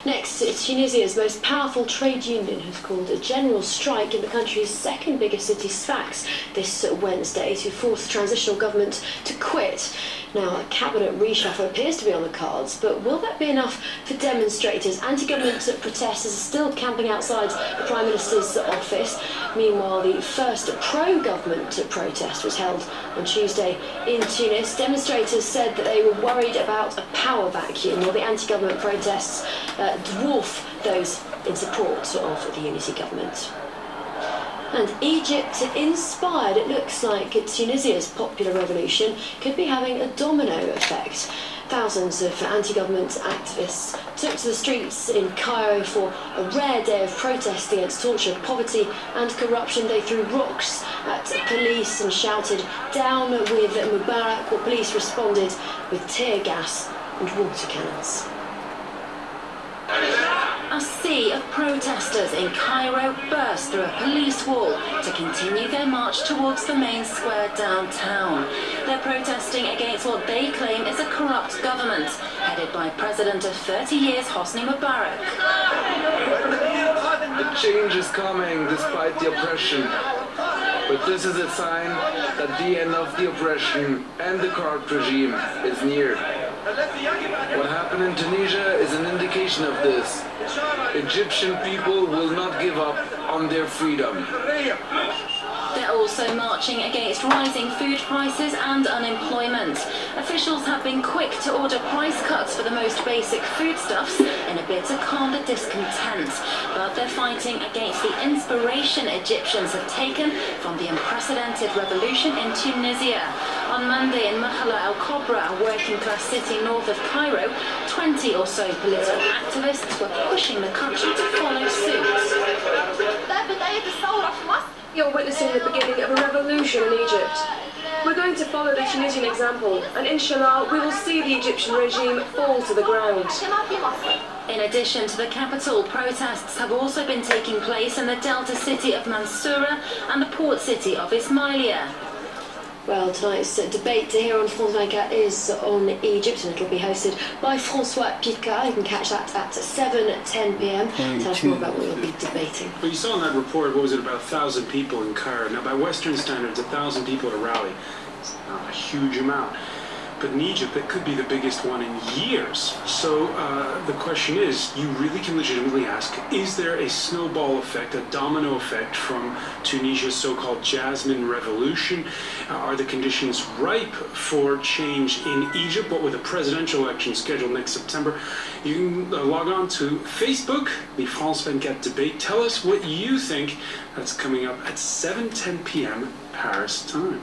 Next, Tunisia's most powerful trade union has called a general strike in the country's second biggest city, Sfax, this Wednesday to force the transitional government to quit. Now, a cabinet reshuffle appears to be on the cards, but will that be enough for demonstrators? Anti-government protesters are still camping outside the Prime Minister's office. Meanwhile, the first pro-government protest was held on Tuesday in Tunis. Demonstrators said that they were worried about a power vacuum, while the anti-government protests dwarf those in support of the unity government. And Egypt inspired, it looks like Tunisia's popular revolution could be having a domino effect. Thousands of anti-government activists took to the streets in Cairo for a rare day of protest against torture, poverty and corruption. They threw rocks at police and shouted, "Down with Mubarak," while police responded with tear gas and water cannons. A sea of protesters in Cairo burst through a police wall to continue their march towards the main square downtown. They're protesting against what they claim is a corrupt government, headed by President of 30 years Hosni Mubarak. The change is coming despite the oppression. But this is a sign that the end of the oppression and the corrupt regime is near. What happened in Tunisia is an indication of this. Egyptian people will not give up on their freedom. They're also marching against rising food prices and unemployment. Officials have been quick to order price cuts for the most basic foodstuffs in a bid to calm the discontent. But they're fighting against the inspiration Egyptians have taken from the unprecedented revolution in Tunisia. On Monday in Mahala El Kobra, a working-class city north of Cairo, 20 or so political activists were pushing the country to follow suit. You're witnessing the beginning of a revolution in Egypt. We're going to follow the Tunisian example, and inshallah we will see the Egyptian regime fall to the ground. In addition to the capital, protests have also been taking place in the delta city of Mansoura and the port city of Ismailia. Well, tonight's debate here on France24 is on Egypt, and it'll be hosted by France24. You can catch that at 7:10 p.m. Tell us more about what we'll be debating. Well, you saw in that report, what was it, about 1,000 people in Cairo. Now, by Western standards, 1,000 people at a rally is not a huge amount. But in Egypt, that could be the biggest one in years. So the question is, you really can legitimately ask, is there a snowball effect, a domino effect from Tunisia's so-called Jasmine Revolution? Are the conditions ripe for change in Egypt? What with a presidential election scheduled next September? You can log on to Facebook, the France24 debate. Tell us what you think. That's coming up at 7:10 p.m. Paris time.